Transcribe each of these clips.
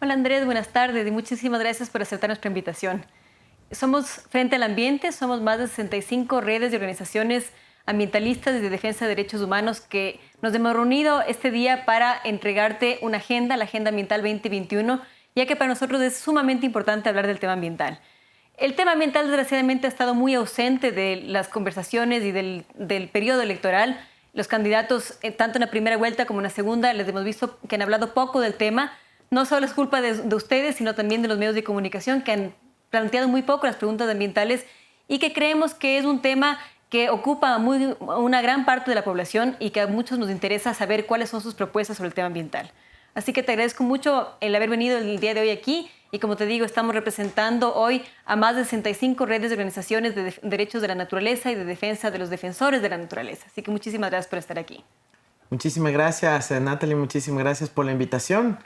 Hola Andrés, buenas tardes y muchísimas gracias por aceptar nuestra invitación. Somos Frente al Ambiente, somos más de 65 redes de organizaciones ambientalistas y de defensa de derechos humanos que nos hemos reunido este día para entregarte una agenda, la Agenda Ambiental 2021, ya que para nosotros es sumamente importante hablar del tema ambiental. El tema ambiental, desgraciadamente, ha estado muy ausente de las conversaciones y del periodo electoral. Los candidatos, tanto en la primera vuelta como en la segunda, les hemos visto que han hablado poco del tema. No solo es culpa de ustedes, sino también de los medios de comunicación que han planteado muy poco las preguntas ambientales y que creemos que es un tema que ocupa una gran parte de la población y que a muchos nos interesa saber cuáles son sus propuestas sobre el tema ambiental. Así que te agradezco mucho el haber venido el día de hoy aquí y, como te digo, estamos representando hoy a más de 65 redes de organizaciones de derechos de la naturaleza y de defensa de los defensores de la naturaleza. Así que muchísimas gracias por estar aquí. Muchísimas gracias, Natalie, muchísimas gracias por la invitación.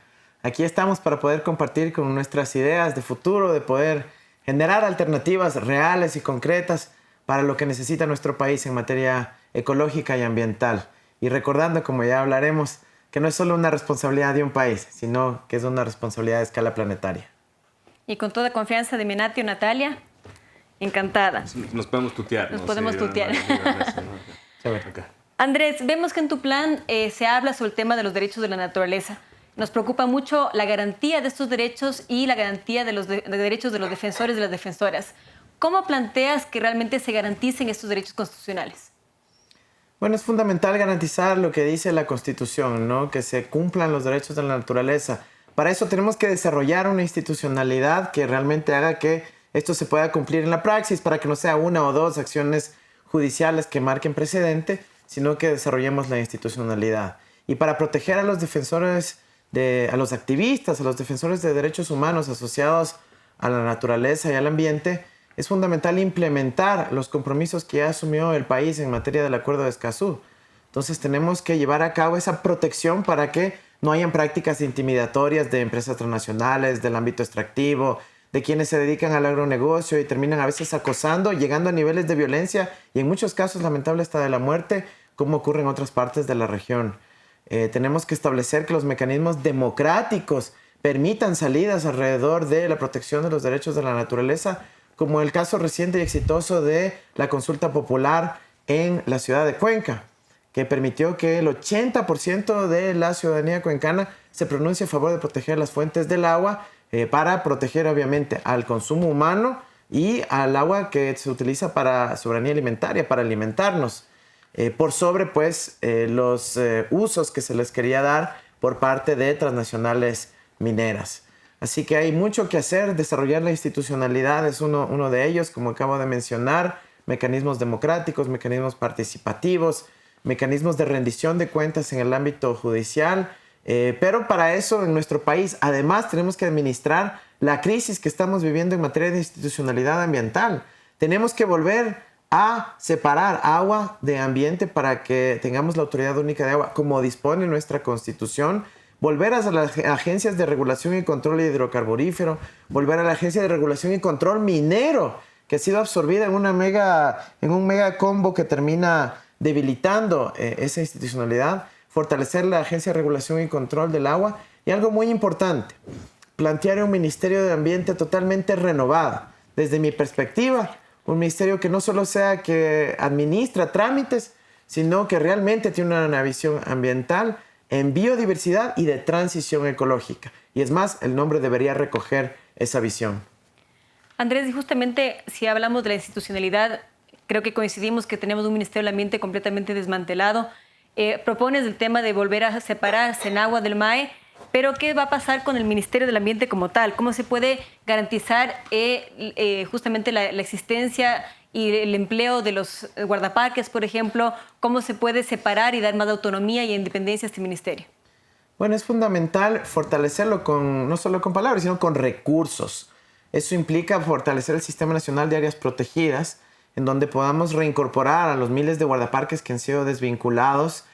Aquí estamos para poder compartir con nuestras ideas de futuro, de poder generar alternativas reales y concretas para lo que necesita nuestro país en materia ecológica y ambiental. Y recordando, como ya hablaremos, que no es solo una responsabilidad de un país, sino que es una responsabilidad a escala planetaria. Y con toda confianza de Menatio, Natalia, encantada. Nos podemos tutear. Nos podemos tutear. Okay. Andrés, vemos que en tu plan se habla sobre el tema de los derechos de la naturaleza. Nos preocupa mucho la garantía de estos derechos y la garantía de los derechos de los defensores y de las defensoras. ¿Cómo planteas que realmente se garanticen estos derechos constitucionales? Bueno, es fundamental garantizar lo que dice la Constitución, ¿no? Que se cumplan los derechos de la naturaleza. Para eso tenemos que desarrollar una institucionalidad que realmente haga que esto se pueda cumplir en la praxis, para que no sea una o dos acciones judiciales que marquen precedente, sino que desarrollemos la institucionalidad. Y para proteger a los defensores, a los activistas, a los defensores de derechos humanos asociados a la naturaleza y al ambiente, es fundamental implementar los compromisos que ya asumió el país en materia del Acuerdo de Escazú. Entonces tenemos que llevar a cabo esa protección para que no hayan prácticas intimidatorias de empresas transnacionales, del ámbito extractivo, de quienes se dedican al agronegocio y terminan a veces acosando, llegando a niveles de violencia y en muchos casos lamentable hasta de la muerte, como ocurre en otras partes de la región. Tenemos que establecer que los mecanismos democráticos permitan salidas alrededor de la protección de los derechos de la naturaleza, como el caso reciente y exitoso de la consulta popular en la ciudad de Cuenca, que permitió que el 80% de la ciudadanía cuencana se pronuncie a favor de proteger las fuentes del agua para proteger obviamente al consumo humano y al agua que se utiliza para soberanía alimentaria, para alimentarnos, por sobre pues los usos que se les quería dar por parte de transnacionales mineras. Así que hay mucho que hacer. Desarrollar la institucionalidad es uno de ellos, como acabo de mencionar, mecanismos democráticos, mecanismos participativos, mecanismos de rendición de cuentas en el ámbito judicial. Pero para eso en nuestro país, además, tenemos que administrar la crisis que estamos viviendo en materia de institucionalidad ambiental. Tenemos que volver a separar agua de ambiente para que tengamos la Autoridad Única de Agua, como dispone nuestra Constitución. Volver a las agencias de regulación y control hidrocarburífero, volver a la agencia de regulación y control minero, que ha sido absorbida en un mega combo que termina debilitando esa institucionalidad, fortalecer la agencia de regulación y control del agua y algo muy importante, plantear un Ministerio de Ambiente totalmente renovado. Desde mi perspectiva, un ministerio que no solo sea que administra trámites, sino que realmente tiene una visión ambiental, en biodiversidad y de transición ecológica. Y es más, el nombre debería recoger esa visión. Andrés, y justamente si hablamos de la institucionalidad, creo que coincidimos que tenemos un Ministerio del Ambiente completamente desmantelado. Propones el tema de volver a separar Senagua del MAE, pero ¿qué va a pasar con el Ministerio del Ambiente como tal? ¿Cómo se puede garantizar justamente la existencia y el empleo de los guardaparques, por ejemplo? ¿Cómo se puede separar y dar más autonomía y independencia a este ministerio? Bueno, es fundamental fortalecerlo no solo con palabras, sino con recursos. Eso implica fortalecer el Sistema Nacional de Áreas Protegidas, en donde podamos reincorporar a los miles de guardaparques que han sido desvinculados,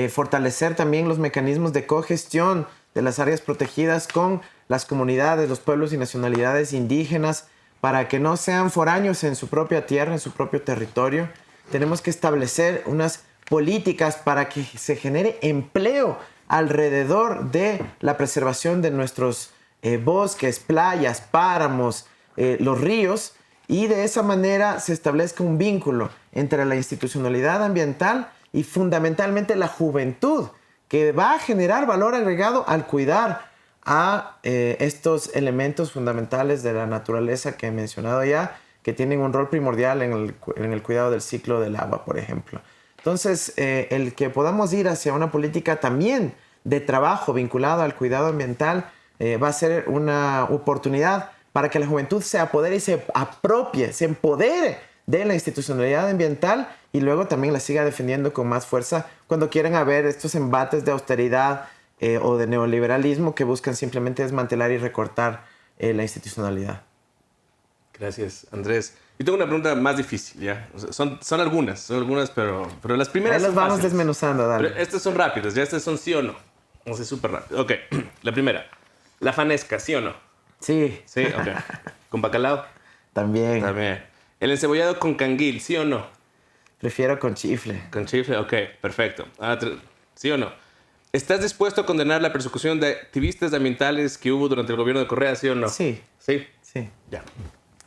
fortalecer también los mecanismos de cogestión de las áreas protegidas con las comunidades, los pueblos y nacionalidades indígenas, para que no sean foráneos en su propia tierra, en su propio territorio. Tenemos que establecer unas políticas para que se genere empleo alrededor de la preservación de nuestros bosques, playas, páramos, los ríos, y de esa manera se establezca un vínculo entre la institucionalidad ambiental y fundamentalmente la juventud, que va a generar valor agregado al cuidar a estos elementos fundamentales de la naturaleza que he mencionado ya, que tienen un rol primordial en el cuidado del ciclo del agua, por ejemplo. Entonces, el que podamos ir hacia una política también de trabajo vinculado al cuidado ambiental va a ser una oportunidad para que la juventud se apodere y se apropie, se empodere de la institucionalidad ambiental y luego también la siga defendiendo con más fuerza cuando quieran haber estos embates de austeridad o de neoliberalismo que buscan simplemente desmantelar y recortar la institucionalidad. Gracias, Andrés. Yo tengo una pregunta más difícil, ¿ya? O sea, son algunas, pero las primeras ahí las son vamos fáciles. desmenuzando, dale. Pero estas son rápidas, ya estas son sí o no. Vamos a ser súper rápido. Ok, la primera. La fanesca, ¿sí o no? Sí. Sí, ok. ¿Con bacalao? También. También. ¿El encebollado con canguil, sí o no? Prefiero con chifle. Con chifle, ok, perfecto. ¿Sí o no? ¿Estás dispuesto a condenar la persecución de activistas ambientales que hubo durante el gobierno de Correa, sí o no? Sí. ¿Sí? Sí. Ya.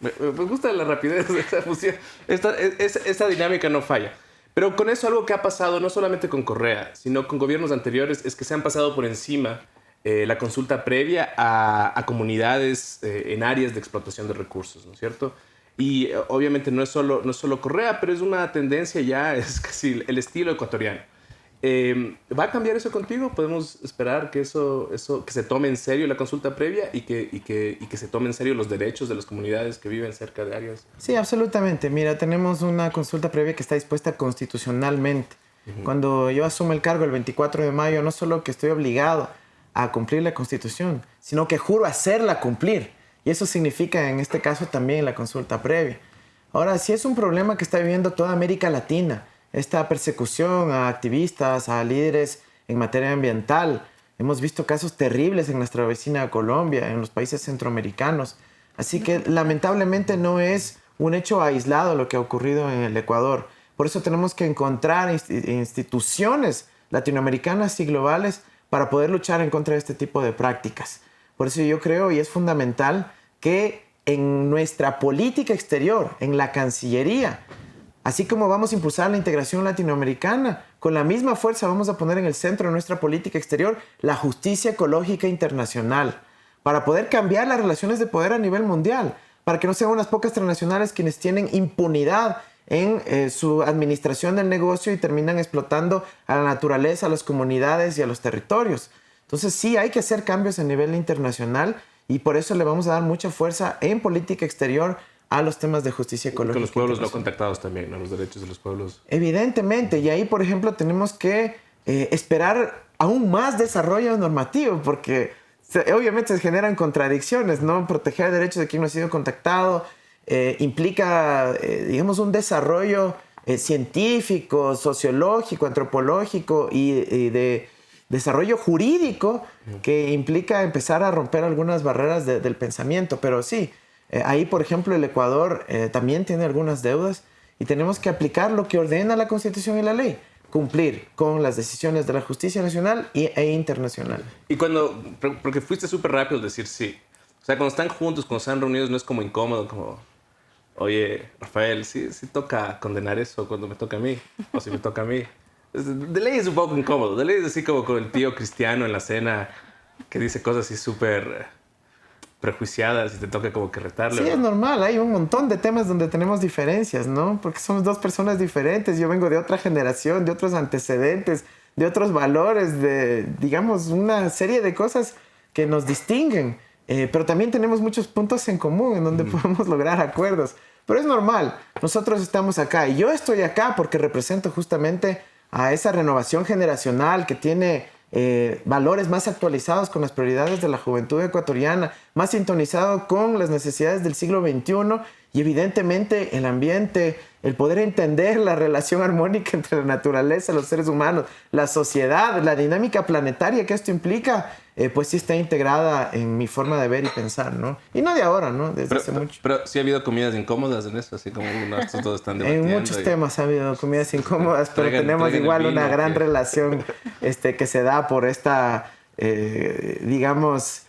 Me gusta la rapidez de esa fusión. Esta dinámica no falla. Pero con eso algo que ha pasado no solamente con Correa, sino con gobiernos anteriores, es que se han pasado por encima la consulta previa a comunidades en áreas de explotación de recursos, ¿no es cierto? Y obviamente no es solo Correa, pero es una tendencia ya, es casi el estilo ecuatoriano. ¿Va a cambiar eso contigo? ¿Podemos esperar que que se tome en serio la consulta previa y que se tome en serio los derechos de las comunidades que viven cerca de áreas? Sí, absolutamente. Mira, tenemos una consulta previa que está dispuesta constitucionalmente. Cuando yo asumo el cargo el 24 de mayo, no solo que estoy obligado a cumplir la Constitución, sino que juro hacerla cumplir. Y eso significa, en este caso, también la consulta previa. Ahora, si es un problema que está viviendo toda América Latina, esta persecución a activistas, a líderes en materia ambiental. Hemos visto casos terribles en nuestra vecina Colombia, en los países centroamericanos. Así que lamentablemente no es un hecho aislado lo que ha ocurrido en el Ecuador. Por eso tenemos que encontrar instituciones latinoamericanas y globales para poder luchar en contra de este tipo de prácticas. Por eso yo creo y es fundamental que en nuestra política exterior, en la Cancillería, así como vamos a impulsar la integración latinoamericana, con la misma fuerza vamos a poner en el centro de nuestra política exterior la justicia ecológica internacional, para poder cambiar las relaciones de poder a nivel mundial, para que no sean unas pocas transnacionales quienes tienen impunidad en su administración del negocio y terminan explotando a la naturaleza, a las comunidades y a los territorios. Entonces sí hay que hacer cambios a nivel internacional y por eso le vamos a dar mucha fuerza en política exterior a los temas de justicia ecológica. Con los pueblos no contactados también, ¿no? Los derechos de los pueblos. Evidentemente, y ahí, por ejemplo, tenemos que esperar aún más desarrollo normativo, porque obviamente se generan contradicciones, ¿no? Proteger derechos de quien no ha sido contactado implica, digamos, un desarrollo científico, sociológico, antropológico y de desarrollo jurídico que implica empezar a romper algunas barreras del pensamiento, pero sí. Ahí, por ejemplo, el Ecuador también tiene algunas deudas y tenemos que aplicar lo que ordena la Constitución y la ley, cumplir con las decisiones de la justicia nacional e internacional. Y porque fuiste súper rápido al decir sí. O sea, cuando están juntos, cuando están reunidos, no es como incómodo, como, oye, Rafael, sí toca condenar eso cuando me toca a mí, o si me toca a mí. De ley es un poco incómodo, de ley es así como con el tío cristiano en la cena que dice cosas así súper prejuiciadas y te toca como que retarle. Sí, ¿no? es normal. Hay un montón de temas donde tenemos diferencias, ¿no? Porque somos dos personas diferentes. Yo vengo de otra generación, de otros antecedentes, de otros valores, de, digamos, una serie de cosas que nos distinguen. Pero también tenemos muchos puntos en común en donde podemos lograr acuerdos. Pero es normal. Nosotros estamos acá y yo estoy acá porque represento justamente a esa renovación generacional que tiene valores más actualizados con las prioridades de la juventud ecuatoriana, más sintonizado con las necesidades del siglo XXI y evidentemente el ambiente, el poder entender la relación armónica entre la naturaleza, los seres humanos, la sociedad, la dinámica planetaria que esto implica, pues sí está integrada en mi forma de ver y pensar, ¿no? Y no de ahora, ¿no? Desde hace mucho. Pero sí ha habido comidas incómodas en eso, así como estos dos están debatiendo. En muchos temas ha habido comidas incómodas, pero tenemos igual una gran relación que se da por esta, digamos,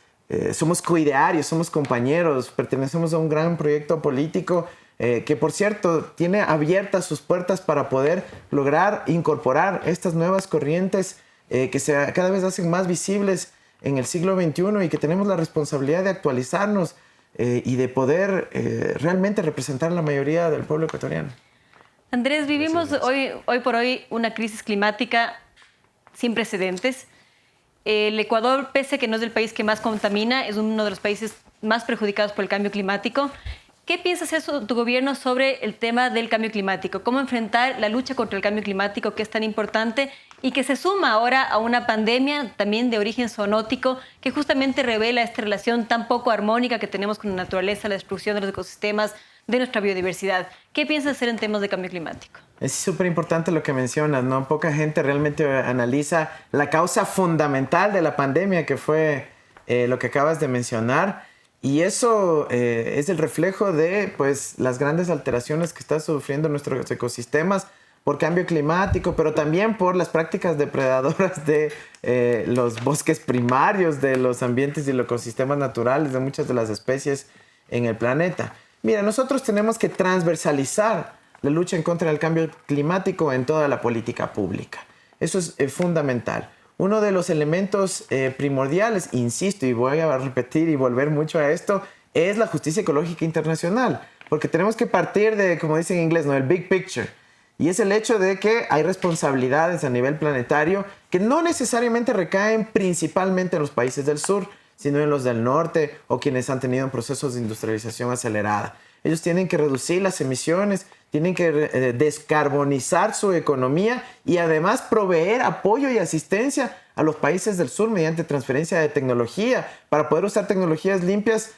somos coidearios, somos compañeros, pertenecemos a un gran proyecto político que, por cierto, tiene abiertas sus puertas para poder lograr incorporar estas nuevas corrientes que cada vez hacen más visibles en el siglo XXI y que tenemos la responsabilidad de actualizarnos y de poder realmente representar a la mayoría del pueblo ecuatoriano. Andrés, vivimos hoy por hoy una crisis climática sin precedentes. El Ecuador, pese a que no es el país que más contamina, es uno de los países más perjudicados por el cambio climático. ¿Qué piensa hacer tu gobierno sobre el tema del cambio climático? ¿Cómo enfrentar la lucha contra el cambio climático, que es tan importante y que se suma ahora a una pandemia también de origen zoonótico que justamente revela esta relación tan poco armónica que tenemos con la naturaleza, la destrucción de los ecosistemas, de nuestra biodiversidad? ¿Qué piensas hacer en temas de cambio climático? Es súper importante lo que mencionas, ¿no? Poca gente realmente analiza la causa fundamental de la pandemia, que fue lo que acabas de mencionar. Y eso es el reflejo de pues, las grandes alteraciones que están sufriendo nuestros ecosistemas por cambio climático, pero también por las prácticas depredadoras de los bosques primarios, de los ambientes y los ecosistemas naturales de muchas de las especies en el planeta. Mira, nosotros tenemos que transversalizar la lucha en contra del cambio climático en toda la política pública. Eso es fundamental. Uno de los elementos primordiales, insisto, y voy a repetir y volver mucho a esto, es la justicia ecológica internacional. Porque tenemos que partir de, como dicen en inglés, ¿no? El big picture. Y es el hecho de que hay responsabilidades a nivel planetario que no necesariamente recaen principalmente en los países del sur, sino en los del norte o quienes han tenido procesos de industrialización acelerada. Ellos tienen que reducir las emisiones, tienen que descarbonizar su economía y además proveer apoyo y asistencia a los países del sur mediante transferencia de tecnología para poder usar tecnologías limpias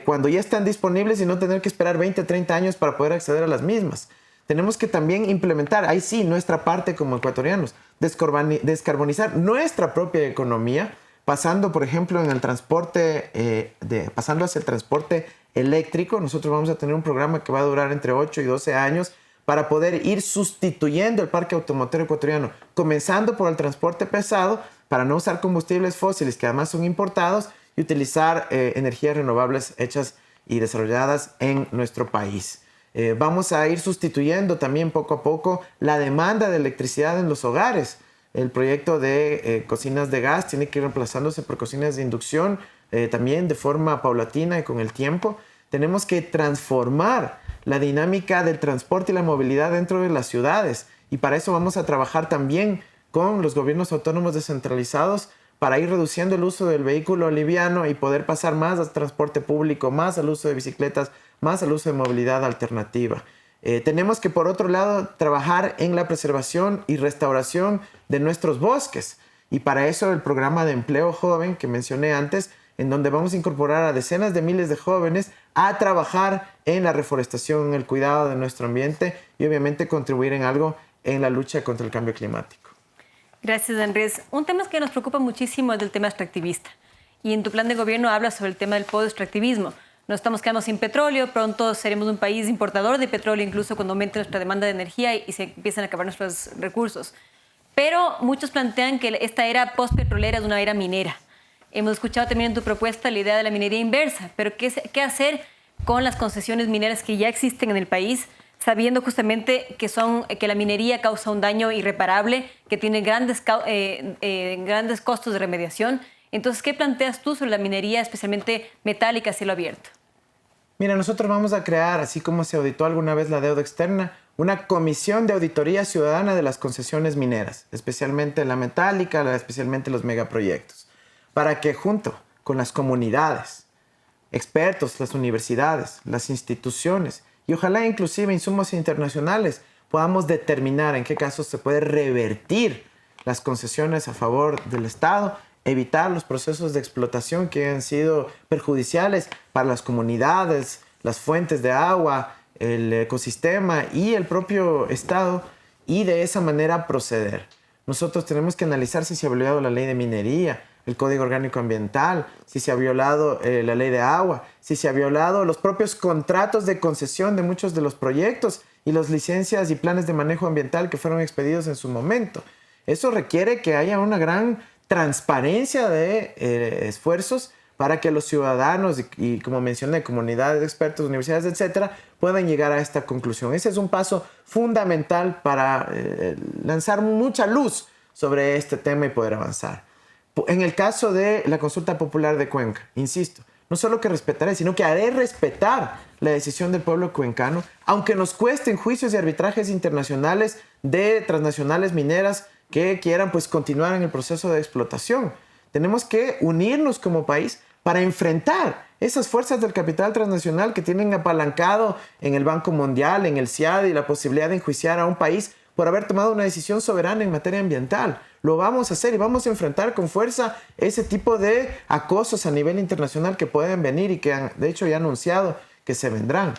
cuando ya están disponibles y no tener que esperar 20, 30 años para poder acceder a las mismas. Tenemos que también implementar, ahí sí, nuestra parte como ecuatorianos, descarbonizar nuestra propia economía, pasando, por ejemplo, en el transporte, pasando hacia el transporte eléctrico. Nosotros vamos a tener un programa que va a durar entre 8 y 12 años para poder ir sustituyendo el parque automotor ecuatoriano, comenzando por el transporte pesado, para no usar combustibles fósiles que además son importados y utilizar energías renovables hechas y desarrolladas en nuestro país. Vamos a ir sustituyendo también poco a poco la demanda de electricidad en los hogares. El proyecto de cocinas de gas tiene que ir reemplazándose por cocinas de inducción, también de forma paulatina y con el tiempo. Tenemos que transformar la dinámica del transporte y la movilidad dentro de las ciudades. Y para eso vamos a trabajar también con los gobiernos autónomos descentralizados para ir reduciendo el uso del vehículo liviano y poder pasar más al transporte público, más al uso de bicicletas, más al uso de movilidad alternativa. Tenemos que, por otro lado, trabajar en la preservación y restauración de nuestros bosques. Y para eso el programa de empleo joven que mencioné antes, en donde vamos a incorporar a decenas de miles de jóvenes a trabajar en la reforestación, en el cuidado de nuestro ambiente y obviamente contribuir en algo en la lucha contra el cambio climático. Gracias, Andrés. Un tema que nos preocupa muchísimo es el tema extractivista. Y en tu plan de gobierno hablas sobre el tema del post-extractivismo. Nos estamos quedando sin petróleo, pronto seremos un país importador de petróleo, incluso cuando aumente nuestra demanda de energía y se empiezan a acabar nuestros recursos. Pero muchos plantean que esta era postpetrolera es una era minera. Hemos escuchado también en tu propuesta la idea de la minería inversa, pero ¿qué hacer con las concesiones mineras que ya existen en el país, sabiendo justamente que la minería causa un daño irreparable, que tiene grandes costos de remediación? Entonces, ¿qué planteas tú sobre la minería, especialmente metálica a cielo abierto? Mira, nosotros vamos a crear, así como se auditó alguna vez la deuda externa, una comisión de auditoría ciudadana de las concesiones mineras, especialmente la metálica, especialmente los megaproyectos, para que junto con las comunidades, expertos, las universidades, las instituciones y ojalá inclusive insumos internacionales podamos determinar en qué casos se puede revertir las concesiones a favor del Estado, evitar los procesos de explotación que han sido perjudiciales para las comunidades, las fuentes de agua, el ecosistema y el propio Estado, y de esa manera proceder. Nosotros tenemos que analizar si se ha violado la ley de minería, el Código Orgánico Ambiental, si se ha violado la ley de agua, si se ha violado los propios contratos de concesión de muchos de los proyectos y las licencias y planes de manejo ambiental que fueron expedidos en su momento. Eso requiere que haya una gran transparencia de esfuerzos para que los ciudadanos y como mencioné, comunidades de expertos, universidades, etcétera, puedan llegar a esta conclusión. Ese es un paso fundamental para lanzar mucha luz sobre este tema y poder avanzar. En el caso de la consulta popular de Cuenca, insisto, no solo que respetaré, sino que haré respetar la decisión del pueblo cuencano, aunque nos cuesten juicios y arbitrajes internacionales de transnacionales mineras que quieran pues continuar en el proceso de explotación. Tenemos que unirnos como país para enfrentar esas fuerzas del capital transnacional que tienen apalancado en el Banco Mundial, en el CIAD y la posibilidad de enjuiciar a un país por haber tomado una decisión soberana en materia ambiental. Lo vamos a hacer y vamos a enfrentar con fuerza ese tipo de acosos a nivel internacional que pueden venir y que han, de hecho ya anunciado que se vendrán.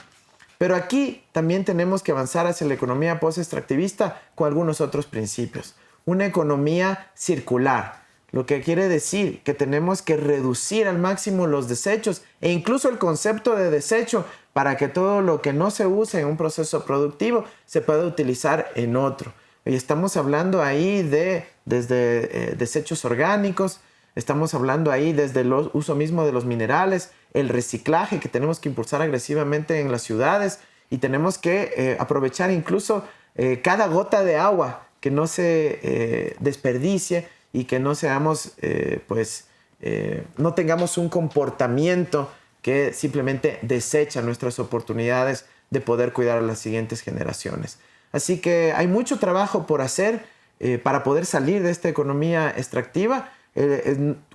Pero aquí también tenemos que avanzar hacia la economía post-extractivista con algunos otros principios. Una economía circular, lo que quiere decir que tenemos que reducir al máximo los desechos e incluso el concepto de desecho para que todo lo que no se use en un proceso productivo se pueda utilizar en otro. Y estamos hablando ahí desde desechos orgánicos, estamos hablando ahí desde el uso mismo de los minerales, el reciclaje que tenemos que impulsar agresivamente en las ciudades y tenemos que aprovechar incluso cada gota de agua que no se desperdicie y que no seamos, no tengamos un comportamiento que simplemente desecha nuestras oportunidades de poder cuidar a las siguientes generaciones. Así que hay mucho trabajo por hacer para poder salir de esta economía extractiva.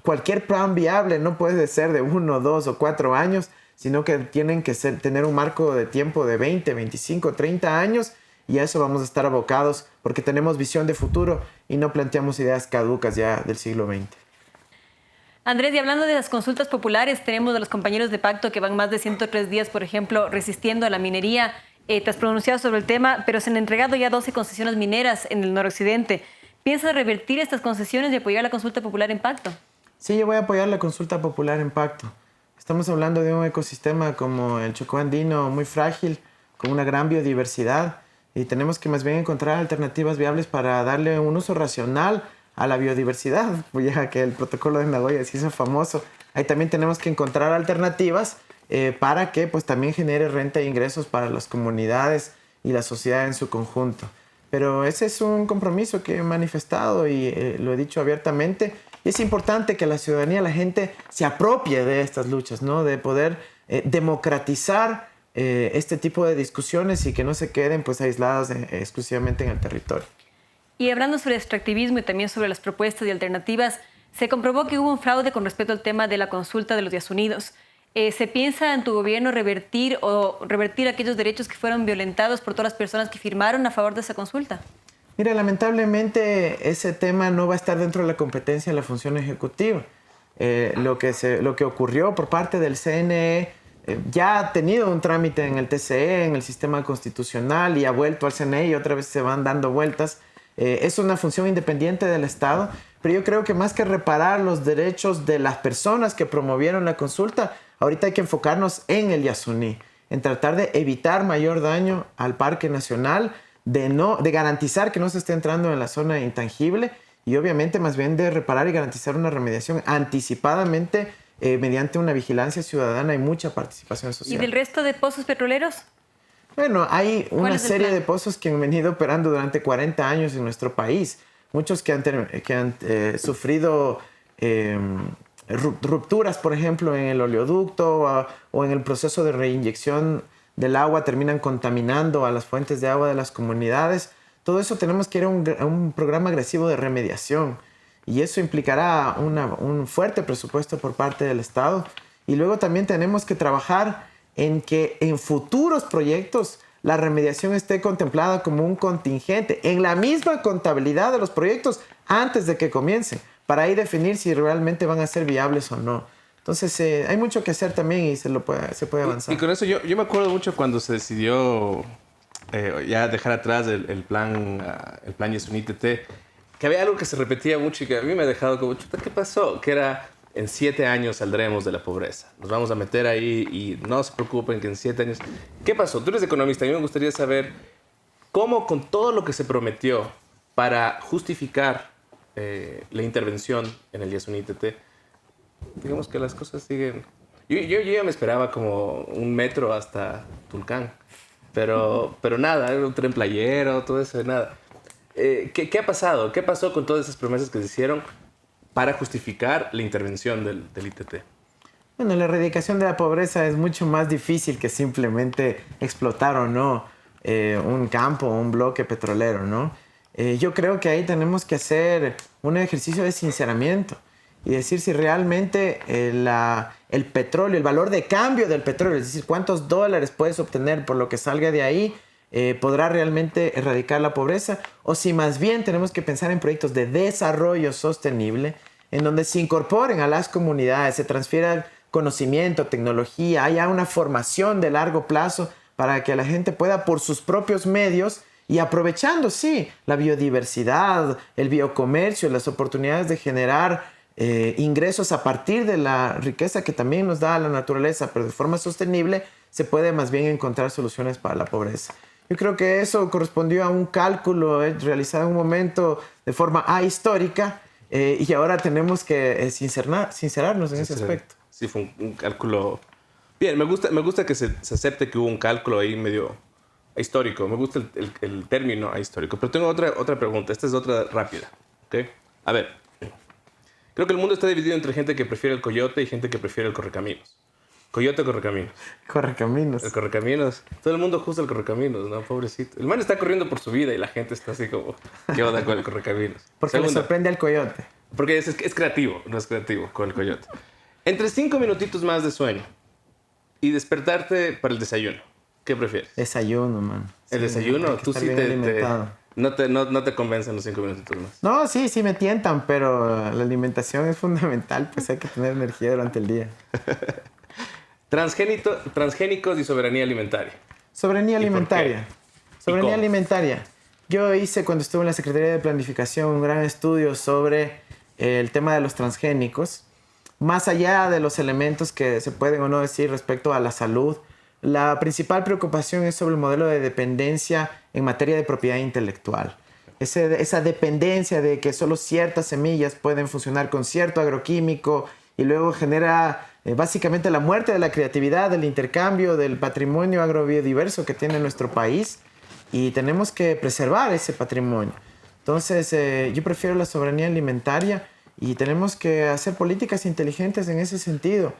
Cualquier plan viable no puede ser de 1, 2 o 4 años, sino que tienen que tener un marco de tiempo de 20, 25, 30 años y a eso vamos a estar abocados porque tenemos visión de futuro y no planteamos ideas caducas ya del siglo XX. Andrés, y hablando de las consultas populares, tenemos a los compañeros de pacto que van más de 103 días, por ejemplo, resistiendo a la minería. Te has pronunciado sobre el tema, pero se han entregado ya 12 concesiones mineras en el noroccidente. ¿Piensas revertir estas concesiones y apoyar la consulta popular en pacto? Sí, yo voy a apoyar la consulta popular en pacto. Estamos hablando de un ecosistema como el Chocó andino muy frágil, con una gran biodiversidad, y tenemos que más bien encontrar alternativas viables para darle un uso racional a la biodiversidad, ya que el protocolo de Nagoya se hizo famoso. Ahí también tenemos que encontrar alternativas para que pues, también genere renta e ingresos para las comunidades y la sociedad en su conjunto. Pero ese es un compromiso que he manifestado y lo he dicho abiertamente. Y es importante que la ciudadanía, la gente, se apropie de estas luchas, ¿no? De poder democratizar este tipo de discusiones y que no se queden pues, aisladas exclusivamente en el territorio. Y hablando sobre extractivismo y también sobre las propuestas y alternativas, se comprobó que hubo un fraude con respecto al tema de la consulta de los Días Unidos. ¿Se piensa en tu gobierno revertir aquellos derechos que fueron violentados por todas las personas que firmaron a favor de esa consulta? Mira, lamentablemente ese tema no va a estar dentro de la competencia de la función ejecutiva. Lo que ocurrió por parte del CNE ya ha tenido un trámite en el TCE, en el sistema constitucional y ha vuelto al CNE y otra vez se van dando vueltas. Es una función independiente del Estado, pero yo creo que más que reparar los derechos de las personas que promovieron la consulta, ahorita hay que enfocarnos en el Yasuní, en tratar de evitar mayor daño al Parque Nacional, de garantizar que no se esté entrando en la zona intangible y obviamente más bien de reparar y garantizar una remediación anticipadamente mediante una vigilancia ciudadana y mucha participación social. ¿Y del resto de pozos petroleros? Bueno, hay una serie de pozos que han venido operando durante 40 años en nuestro país. Muchos que han sufrido rupturas, por ejemplo, en el oleoducto o en el proceso de reinyección del agua, terminan contaminando a las fuentes de agua de las comunidades. Todo eso tenemos que ir a un programa agresivo de remediación. Y eso implicará un fuerte presupuesto por parte del Estado. Y luego también tenemos que trabajar en que en futuros proyectos la remediación esté contemplada como un contingente en la misma contabilidad de los proyectos antes de que comiencen, para ahí definir si realmente van a ser viables o no. Entonces hay mucho que hacer también y se puede avanzar. Y con eso yo me acuerdo mucho cuando se decidió ya dejar atrás el plan Yasuní-TT, que había algo que se repetía mucho y que a mí me ha dejado como, chuta, ¿qué pasó? Que era, en 7 años saldremos de la pobreza. Nos vamos a meter ahí y no se preocupen que en 7 años... ¿Qué pasó? Tú eres economista. A mí me gustaría saber cómo con todo lo que se prometió para justificar la intervención en el Yasuní-TT, digamos que las cosas siguen... Yo ya me esperaba como un metro hasta Tulcán, pero nada, un tren playero, todo eso, nada. ¿Qué ha pasado? ¿Qué pasó con todas esas promesas que se hicieron para justificar la intervención del ITT? Bueno, la erradicación de la pobreza es mucho más difícil que simplemente explotar o no un campo o un bloque petrolero, ¿no? Yo creo que ahí tenemos que hacer un ejercicio de sinceramiento y decir si realmente el petróleo, el valor de cambio del petróleo, es decir, cuántos dólares puedes obtener por lo que salga de ahí, podrá realmente erradicar la pobreza, o si más bien tenemos que pensar en proyectos de desarrollo sostenible en donde se incorporen a las comunidades, se transfiera conocimiento, tecnología, haya una formación de largo plazo para que la gente pueda por sus propios medios y aprovechando, sí, la biodiversidad, el biocomercio, las oportunidades de generar ingresos a partir de la riqueza que también nos da la naturaleza, pero de forma sostenible, se puede más bien encontrar soluciones para la pobreza. Yo creo que eso correspondió a un cálculo realizado en un momento de forma ahistórica y ahora tenemos que sincerarnos en ese aspecto. Sí, fue un cálculo... Bien, me gusta que se acepte que hubo un cálculo ahí medio histórico. Me gusta el término ahistórico. Pero tengo otra pregunta. Esta es otra rápida. ¿Okay? A ver. Creo que el mundo está dividido entre gente que prefiere el coyote y gente que prefiere el correcaminos. ¿Coyote o correcaminos? Correcaminos. El correcaminos. Todo el mundo juzga el correcaminos, ¿no? Pobrecito. El man está corriendo por su vida y la gente está así como... ¿Qué onda con el correcaminos? Porque le sorprende al coyote. Porque es creativo, no es creativo con el coyote. Entre 5 minutitos más de sueño y despertarte para el desayuno, ¿qué prefieres? Desayuno, man. ¿El desayuno? Tú sí no te convencen los 5 minutitos más. No, sí me tientan, pero la alimentación es fundamental, pues hay que tener energía durante el día. Transgénicos y soberanía alimentaria. Soberanía alimentaria. Soberanía cómo? alimentaria. Yo hice cuando estuve en la Secretaría de Planificación un gran estudio sobre el tema de los transgénicos. Más allá de los elementos que se pueden o no decir respecto a la salud, la principal preocupación es sobre el modelo de dependencia en materia de propiedad intelectual. Esa dependencia de que solo ciertas semillas pueden funcionar con cierto agroquímico y luego genera básicamente la muerte de la creatividad, del intercambio, del patrimonio agrobiodiverso que tiene nuestro país y tenemos que preservar ese patrimonio. Entonces, yo prefiero la soberanía alimentaria y tenemos que hacer políticas inteligentes en ese sentido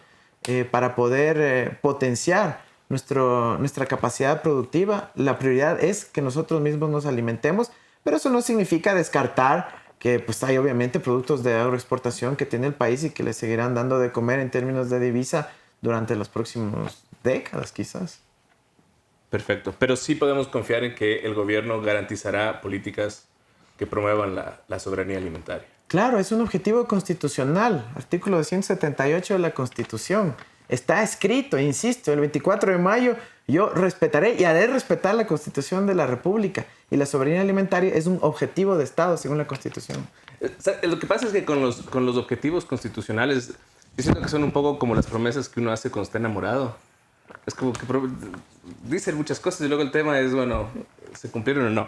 para poder potenciar nuestra capacidad productiva. La prioridad es que nosotros mismos nos alimentemos, pero eso no significa descartar que pues, hay obviamente productos de agroexportación que tiene el país y que le seguirán dando de comer en términos de divisa durante las próximas décadas quizás. Perfecto, pero sí podemos confiar en que el gobierno garantizará políticas que promuevan la soberanía alimentaria. Claro, es un objetivo constitucional, artículo 278 de la Constitución. Está escrito, insisto, el 24 de mayo yo respetaré y haré respetar la Constitución de la República. Y la soberanía alimentaria es un objetivo de Estado según la Constitución. Lo que pasa es que con los objetivos constitucionales, yo siento que son un poco como las promesas que uno hace cuando está enamorado. Es como que dicen muchas cosas y luego el tema es, bueno, ¿se cumplieron o no?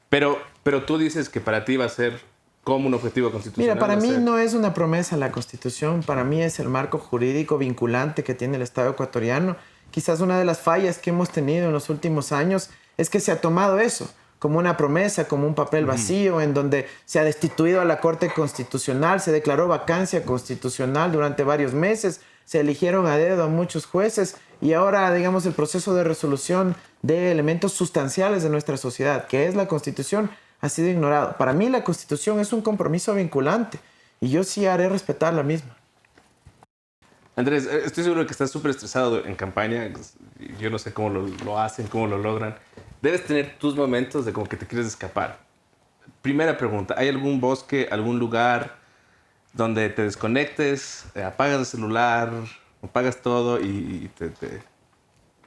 Pero tú dices que para ti va a ser como un objetivo constitucional. Mira, para mí no es una promesa la Constitución, para mí es el marco jurídico vinculante que tiene el Estado ecuatoriano. Quizás una de las fallas que hemos tenido en los últimos años es que se ha tomado eso como una promesa, como un papel vacío, en donde se ha destituido a la Corte Constitucional, se declaró vacancia constitucional durante varios meses, se eligieron a dedo a muchos jueces y ahora, digamos, el proceso de resolución de elementos sustanciales de nuestra sociedad, que es la Constitución, ha sido ignorado. Para mí la Constitución es un compromiso vinculante y yo sí haré respetar la misma. Andrés, estoy seguro de que estás súper estresado en campaña. Yo no sé cómo lo hacen, cómo lo logran. Debes tener tus momentos de como que te quieres escapar. Primera pregunta, ¿hay algún bosque, algún lugar donde te desconectes, apagas el celular, apagas todo y te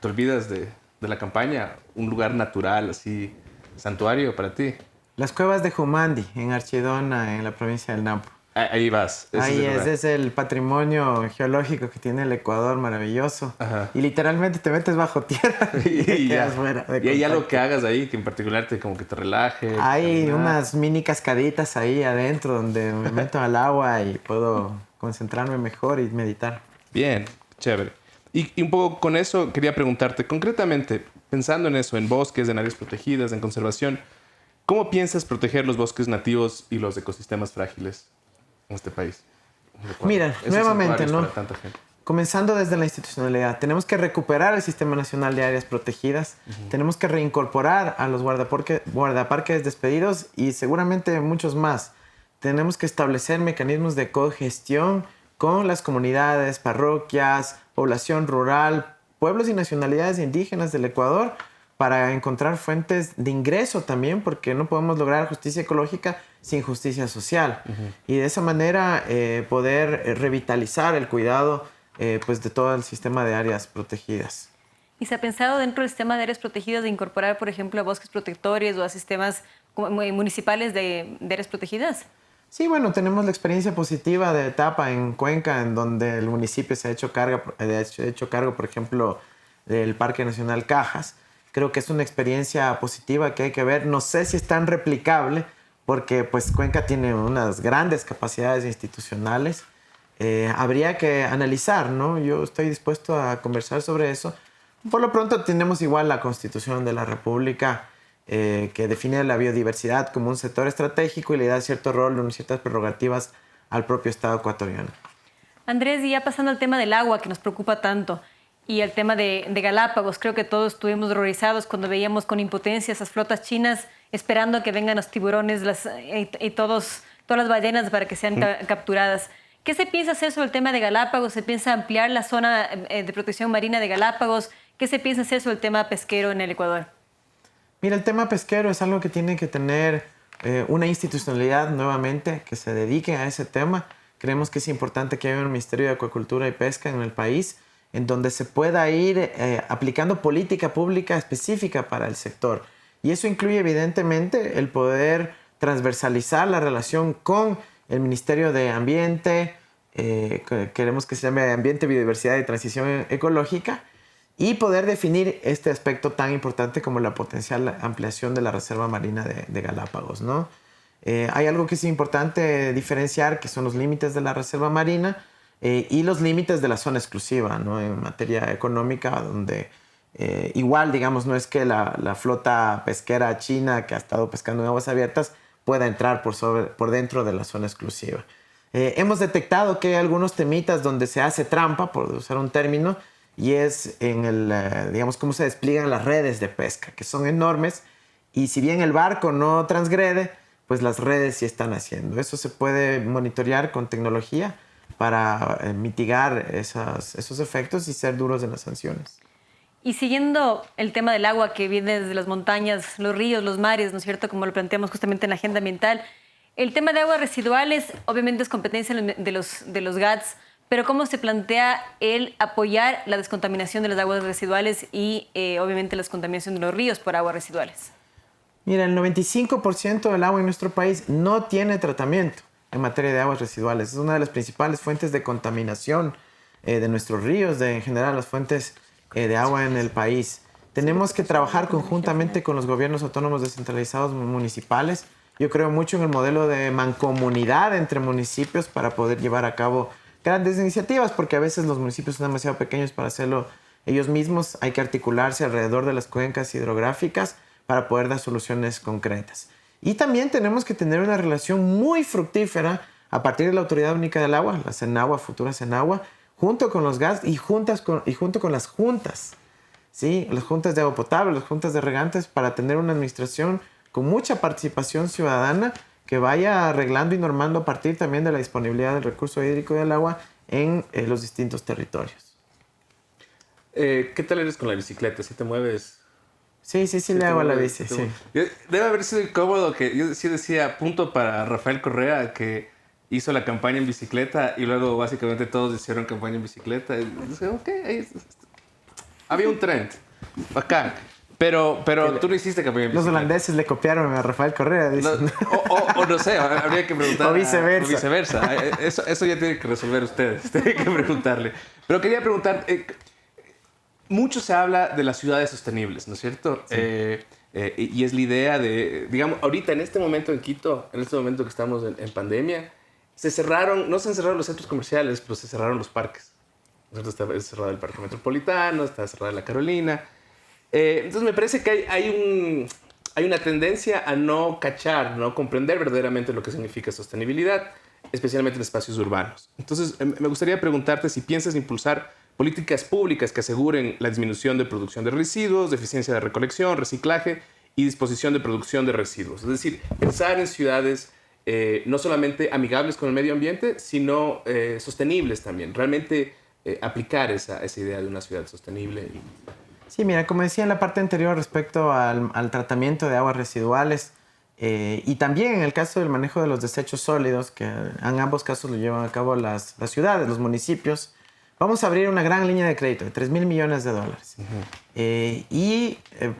olvidas de la campaña? Un lugar natural, así, santuario para ti. Las cuevas de Jumandi, en Archidona, en la provincia del Napo. Ahí vas. Ahí es el patrimonio geológico que tiene el Ecuador, maravilloso. Ajá. Y literalmente te metes bajo tierra y quedas fuera. ¿Y hay algo que hagas ahí que en particular como que te relaje? Hay unas mini cascaditas ahí adentro donde me meto al agua y puedo concentrarme mejor y meditar. Bien, chévere. Y un poco con eso quería preguntarte, concretamente, pensando en eso, en bosques, en áreas protegidas, en conservación, ¿cómo piensas proteger los bosques nativos y los ecosistemas frágiles en este país? Mira, nuevamente, ¿no? Para tanta gente. Comenzando desde la institucionalidad, tenemos que recuperar el Sistema Nacional de Áreas Protegidas, tenemos que reincorporar a los guardaparques despedidos y seguramente muchos más. Tenemos que establecer mecanismos de cogestión con las comunidades, parroquias, población rural, pueblos y nacionalidades indígenas del Ecuador para encontrar fuentes de ingreso también, porque no podemos lograr justicia ecológica sin justicia social. Y de esa manera poder revitalizar el cuidado pues de todo el sistema de áreas protegidas. ¿Y se ha pensado dentro del sistema de áreas protegidas de incorporar, por ejemplo, a bosques protectores o a sistemas municipales de áreas protegidas? Sí, bueno, tenemos la experiencia positiva de Etapa en Cuenca, en donde el municipio se ha hecho cargo, por ejemplo, del Parque Nacional Cajas. Creo que es una experiencia positiva que hay que ver. No sé si es tan replicable, porque pues Cuenca tiene unas grandes capacidades institucionales. Habría que analizar, ¿no? Yo estoy dispuesto a conversar sobre eso. Por lo pronto tenemos igual la Constitución de la República, que define la biodiversidad como un sector estratégico y le da cierto rol, ciertas prerrogativas al propio Estado ecuatoriano. Andrés, y ya pasando al tema del agua que nos preocupa tanto y el tema de Galápagos, creo que todos estuvimos horrorizados cuando veíamos con impotencia esas flotas chinas esperando a que vengan los tiburones y todas las ballenas para que sean capturadas. ¿Qué se piensa hacer sobre el tema de Galápagos? ¿Se piensa ampliar la zona de protección marina de Galápagos? ¿Qué se piensa hacer sobre el tema pesquero en el Ecuador? Mira, el tema pesquero es algo que tiene que tener una institucionalidad nuevamente que se dedique a ese tema. Creemos que es importante que haya un Ministerio de Acuacultura y Pesca en el país en donde se pueda ir aplicando política pública específica para el sector. Y eso incluye evidentemente el poder transversalizar la relación con el Ministerio de Ambiente, queremos que se llame Ambiente, Biodiversidad y Transición Ecológica, y poder definir este aspecto tan importante como la potencial ampliación de la Reserva Marina de Galápagos, ¿no? Hay algo que es importante diferenciar, que son los límites de la Reserva Marina y los límites de la zona exclusiva, ¿no? En materia económica, donde igual, digamos, no es que la flota pesquera china que ha estado pescando en aguas abiertas pueda entrar por dentro de la zona exclusiva. Hemos detectado que hay algunos temitas donde se hace trampa, por usar un término, y es en digamos, cómo se despliegan las redes de pesca, que son enormes, y si bien el barco no transgrede, pues las redes sí están haciendo. Eso se puede monitorear con tecnología para mitigar esos efectos y ser duros en las sanciones. Y siguiendo el tema del agua que viene desde las montañas, los ríos, los mares, ¿no es cierto? Como lo planteamos justamente en la agenda ambiental, el tema de aguas residuales obviamente es competencia de los GATS, pero ¿cómo se plantea el apoyar la descontaminación de las aguas residuales y obviamente la descontaminación de los ríos por aguas residuales? Mira, el 95% del agua en nuestro país no tiene tratamiento en materia de aguas residuales. Es una de las principales fuentes de contaminación de nuestros ríos, en general las fuentes de agua en el país. Tenemos que trabajar conjuntamente con los gobiernos autónomos descentralizados municipales. Yo creo mucho en el modelo de mancomunidad entre municipios para poder llevar a cabo grandes iniciativas, porque a veces los municipios son demasiado pequeños para hacerlo ellos mismos. Hay que articularse alrededor de las cuencas hidrográficas para poder dar soluciones concretas. Y también tenemos que tener una relación muy fructífera a partir de la Autoridad Única del Agua, la CENAGUA, futura CENAGUA, junto con los GAS y junto con las juntas, ¿sí? Las juntas de agua potable, las juntas de regantes, para tener una administración con mucha participación ciudadana que vaya arreglando y normando a partir también de la disponibilidad del recurso hídrico y del agua en los distintos territorios. ¿Qué tal eres con la bicicleta? ¿Sí te mueves? Sí, le hago a la bici, sí. Debe haber sido incómodo que yo sí decía punto para Rafael Correa, que hizo la campaña en bicicleta y luego básicamente todos hicieron campaña en bicicleta. Y dije, ok, había un trend, bacán. Pero tú no hiciste campaña en bicicleta. Los holandeses le copiaron a Rafael Correa, dicen. O no sé, habría que preguntar. O viceversa. O viceversa. Eso ya tienen que resolver ustedes. Tienen que preguntarle. Pero quería preguntar, mucho se habla de las ciudades sostenibles, ¿no es cierto? Sí. Y es la idea de, digamos, ahorita en este momento en Quito, en este momento que estamos en pandemia, no se cerraron los centros comerciales, pero se cerraron los parques. Está cerrado el Parque Metropolitano, está cerrada la Carolina. Entonces me parece que hay una tendencia a no cachar, no comprender verdaderamente lo que significa sostenibilidad, especialmente en espacios urbanos. Entonces me gustaría preguntarte si piensas impulsar políticas públicas que aseguren la disminución de producción de residuos, de eficiencia de recolección, reciclaje y disposición de producción de residuos. Es decir, pensar en ciudades no solamente amigables con el medio ambiente, sino sostenibles también. Realmente aplicar esa idea de una ciudad sostenible. Sí, mira, como decía en la parte anterior respecto al tratamiento de aguas residuales y también en el caso del manejo de los desechos sólidos, que en ambos casos lo llevan a cabo las ciudades, los municipios, vamos a abrir una gran línea de crédito de $3,000 millones.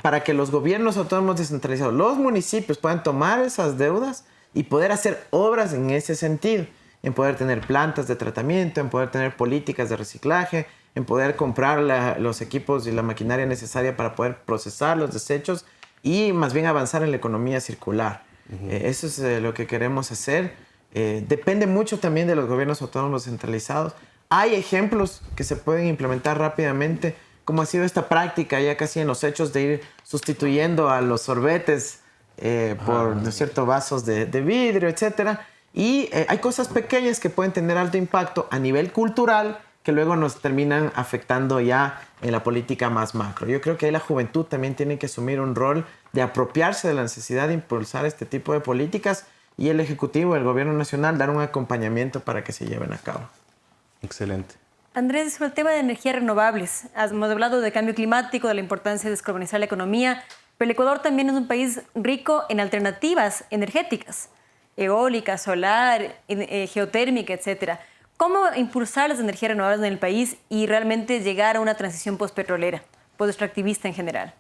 Para que los gobiernos autónomos descentralizados, los municipios puedan tomar esas deudas y poder hacer obras en ese sentido, en poder tener plantas de tratamiento, en poder tener políticas de reciclaje, en poder comprar los equipos y la maquinaria necesaria para poder procesar los desechos y más bien avanzar en la economía circular. Eso es lo que queremos hacer. Depende mucho también de los gobiernos autónomos centralizados. Hay ejemplos que se pueden implementar rápidamente, como ha sido esta práctica ya casi en los hechos de ir sustituyendo a los sorbetes por, ¿no es cierto?, vasos de vidrio, etc. Y hay cosas pequeñas que pueden tener alto impacto a nivel cultural que luego nos terminan afectando ya en la política más macro. Yo creo que ahí la juventud también tiene que asumir un rol de apropiarse de la necesidad de impulsar este tipo de políticas y el Ejecutivo, el Gobierno Nacional, dar un acompañamiento para que se lleven a cabo. Excelente. Andrés, sobre el tema de energías renovables, hemos hablado de cambio climático, de la importancia de descarbonizar la economía, pero el Ecuador también es un país rico en alternativas energéticas, eólica, solar, geotérmica, etcétera. ¿Cómo impulsar las energías renovables en el país y realmente llegar a una transición postpetrolera, postextractivista en general?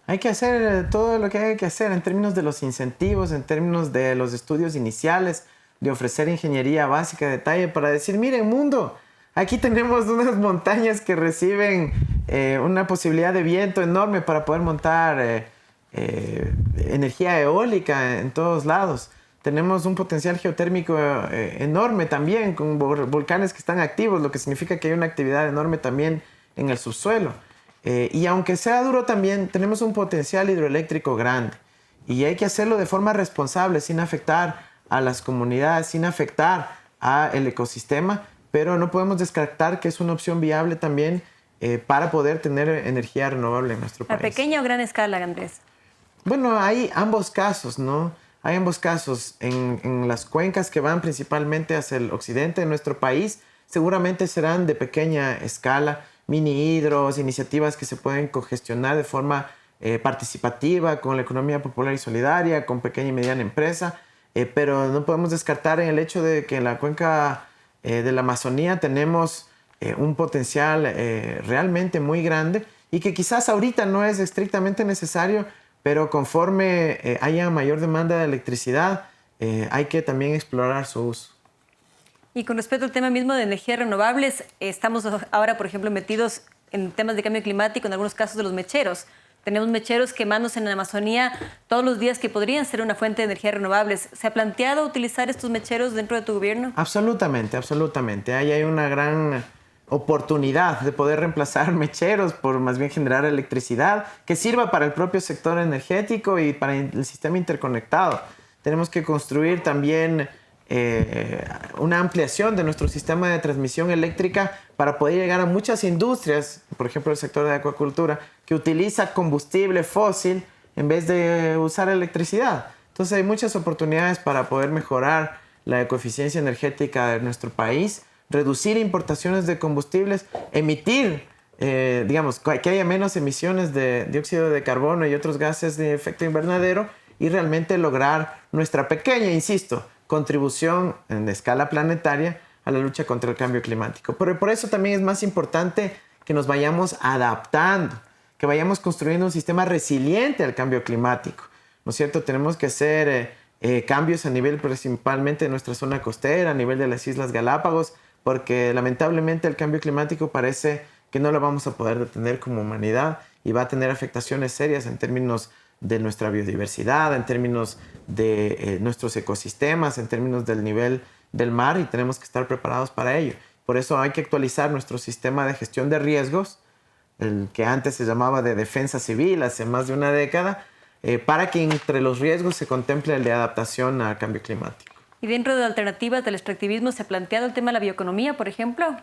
Hay que hacer todo lo que hay que hacer en términos de los incentivos, en términos de los estudios iniciales, de ofrecer ingeniería básica de detalle para decir, miren mundo, aquí tenemos unas montañas que reciben una posibilidad de viento enorme para poder montar energía eólica en todos lados. Tenemos un potencial geotérmico enorme también, con volcanes que están activos, lo que significa que hay una actividad enorme también en el subsuelo. Y aunque sea duro también, tenemos un potencial hidroeléctrico grande. Y hay que hacerlo de forma responsable, sin afectar a las comunidades, sin afectar al ecosistema, pero no podemos descartar que es una opción viable también para poder tener energía renovable en nuestro país. ¿A pequeña o gran escala, Andrés? Bueno, hay ambos casos, ¿no? Hay ambos casos. En las cuencas que van principalmente hacia el occidente de nuestro país, seguramente serán de pequeña escala, mini hidros, iniciativas que se pueden cogestionar de forma participativa con la economía popular y solidaria, con pequeña y mediana empresa, pero no podemos descartar en el hecho de que en la cuenca de la Amazonía tenemos un potencial realmente muy grande y que quizás ahorita no es estrictamente necesario, pero conforme haya mayor demanda de electricidad, hay que también explorar su uso. Y con respecto al tema mismo de energías renovables, estamos ahora, por ejemplo, metidos en temas de cambio climático, en algunos casos de los mecheros. Tenemos mecheros quemándose en la Amazonía todos los días que podrían ser una fuente de energías renovables. ¿Se ha planteado utilizar estos mecheros dentro de tu gobierno? Absolutamente, absolutamente. Ahí hay una gran oportunidad de poder reemplazar mecheros por más bien generar electricidad que sirva para el propio sector energético y para el sistema interconectado. Tenemos que construir también una ampliación de nuestro sistema de transmisión eléctrica para poder llegar a muchas industrias, por ejemplo el sector de acuacultura, que utiliza combustible fósil en vez de usar electricidad. Entonces hay muchas oportunidades para poder mejorar la eficiencia energética de nuestro país, reducir importaciones de combustibles, emitir, digamos, que haya menos emisiones de dióxido de carbono y otros gases de efecto invernadero y realmente lograr nuestra pequeña, insisto, contribución en escala planetaria a la lucha contra el cambio climático. Pero por eso también es más importante que nos vayamos adaptando, que vayamos construyendo un sistema resiliente al cambio climático, ¿no es cierto? Tenemos que hacer cambios a nivel principalmente de nuestra zona costera, a nivel de las Islas Galápagos, porque lamentablemente el cambio climático parece que no lo vamos a poder detener como humanidad y va a tener afectaciones serias en términos de nuestra biodiversidad, en términos de nuestros ecosistemas, en términos del nivel del mar y tenemos que estar preparados para ello. Por eso hay que actualizar nuestro sistema de gestión de riesgos, el que antes se llamaba de defensa civil hace más de una década, para que entre los riesgos se contemple el de adaptación al cambio climático. ¿Y dentro de alternativas del extractivismo se ha planteado el tema de la bioeconomía, por ejemplo?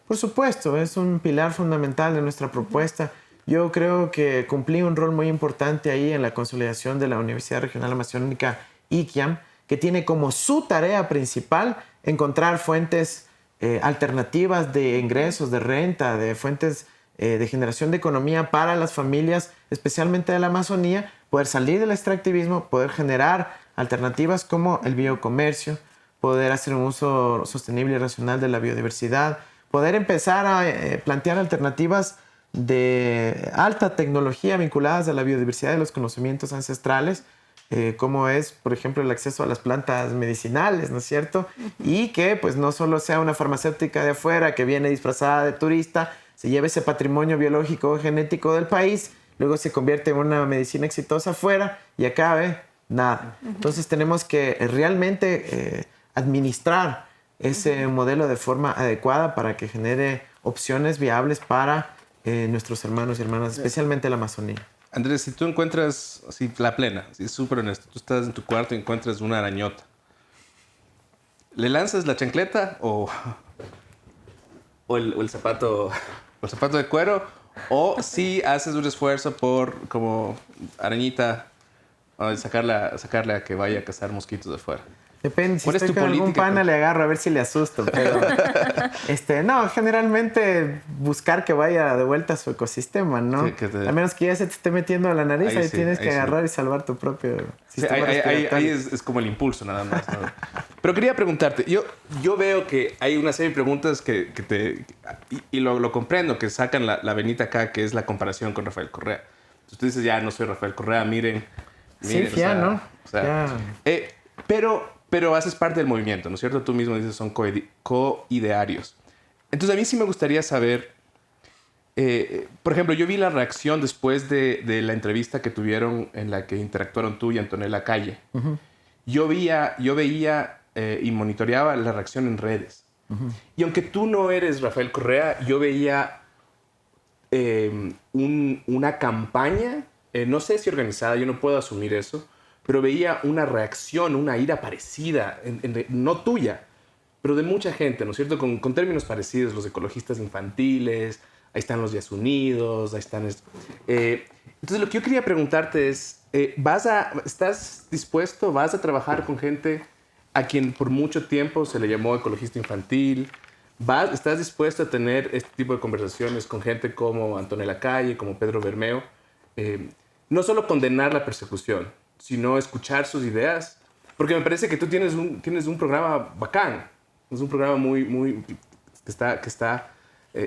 Por supuesto, es un pilar fundamental de nuestra propuesta. Yo creo que cumplí un rol muy importante ahí en la consolidación de la Universidad Regional Amazónica ICIAM, que tiene como su tarea principal encontrar fuentes alternativas de ingresos, de renta, de fuentes de generación de economía para las familias, especialmente de la Amazonía, poder salir del extractivismo, poder generar alternativas como el biocomercio, poder hacer un uso sostenible y racional de la biodiversidad, poder empezar a plantear alternativas de alta tecnología vinculadas a la biodiversidad de los conocimientos ancestrales, como es, por ejemplo, el acceso a las plantas medicinales, ¿no es cierto? Y que pues no solo sea una farmacéutica de afuera que viene disfrazada de turista, se lleve ese patrimonio biológico o genético del país, luego se convierte en una medicina exitosa afuera y acabe nada. Entonces tenemos que realmente administrar ese modelo de forma adecuada para que genere opciones viables para nuestros hermanos y hermanas, especialmente la Amazonía. Andrés, si tú encuentras, así la plena, si es súper honesto, tú estás en tu cuarto y encuentras una arañota, ¿le lanzas la chancleta o el zapato, el zapato de cuero? ¿O si haces un esfuerzo por, como arañita, sacarla a que vaya a cazar mosquitos de afuera? Depende, si ¿Cuál es estoy tu con algún política? pana le agarro a ver si le asusto, pero no, generalmente buscar que vaya de vuelta a su ecosistema, ¿no? Sí, A menos que ya se te esté metiendo a la nariz, ahí sí, tienes ahí que sí. agarrar y salvar tu propio Sí, sistema ahí respiratorio. es como el impulso nada más, ¿no? Pero quería preguntarte, yo veo que hay una serie de preguntas y lo comprendo, que sacan la venita acá, que es la comparación con Rafael Correa. Entonces tú dices, ya no soy Rafael Correa, miren. Sí, ya, ¿no? Ya. Pero haces parte del movimiento, ¿no es cierto? Tú mismo dices, son coidearios. Entonces a mí sí me gustaría saber, por ejemplo, yo vi la reacción después de la entrevista que tuvieron en la que interactuaron tú y Antonella Calle. Uh-huh. Yo veía y monitoreaba la reacción en redes. Uh-huh. Y aunque tú no eres Rafael Correa, yo veía una campaña, no sé si organizada, yo no puedo asumir eso, pero veía una reacción, una ira parecida, no tuya, pero de mucha gente, ¿no es cierto? Con términos parecidos, los ecologistas infantiles, ahí están los Días Unidos, ahí están... entonces, lo que yo quería preguntarte es, ¿estás dispuesto, vas a trabajar con gente a quien por mucho tiempo se le llamó ecologista infantil? ¿Estás dispuesto a tener este tipo de conversaciones con gente como Antonella Calle, como Pedro Bermeo? No solo condenar la persecución, sino escuchar sus ideas. Porque me parece que tú tienes un programa bacán. Es un programa muy que está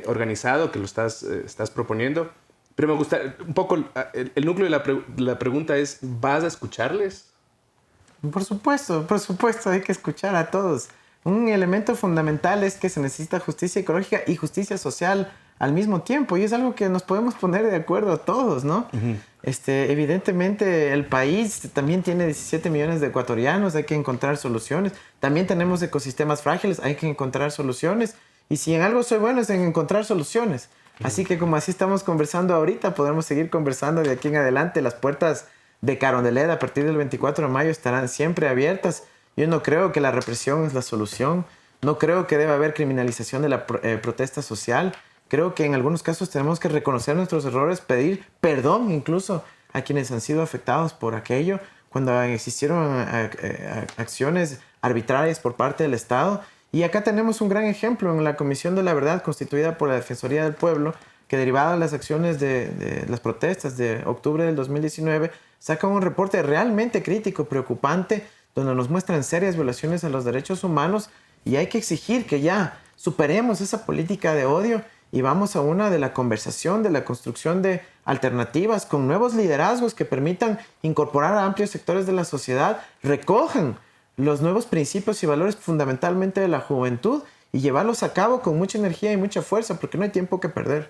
organizado, que lo estás proponiendo. Pero me gusta un poco, el núcleo de la pregunta es, ¿vas a escucharles? Por supuesto, hay que escuchar a todos. Un elemento fundamental es que se necesita justicia ecológica y justicia social al mismo tiempo, y es algo que nos podemos poner de acuerdo todos, ¿no? Uh-huh. Evidentemente el país también tiene 17 millones de ecuatorianos, hay que encontrar soluciones. También tenemos ecosistemas frágiles, hay que encontrar soluciones. Y si en algo soy bueno es en encontrar soluciones. Uh-huh. Así que como así estamos conversando ahorita, podemos seguir conversando de aquí en adelante. Las puertas de Carondelet a partir del 24 de mayo estarán siempre abiertas. Yo no creo que la represión es la solución. No creo que deba haber criminalización de la protesta social. Creo que en algunos casos tenemos que reconocer nuestros errores, pedir perdón incluso a quienes han sido afectados por aquello, cuando existieron acciones arbitrarias por parte del Estado. Y acá tenemos un gran ejemplo en la Comisión de la Verdad, constituida por la Defensoría del Pueblo, que derivada de las acciones de las protestas de octubre del 2019, saca un reporte realmente crítico, preocupante, donde nos muestran serias violaciones a los derechos humanos, y hay que exigir que ya superemos esa política de odio y vamos a una de la conversación, de la construcción de alternativas con nuevos liderazgos que permitan incorporar a amplios sectores de la sociedad, recojan los nuevos principios y valores fundamentalmente de la juventud y llevarlos a cabo con mucha energía y mucha fuerza, porque no hay tiempo que perder.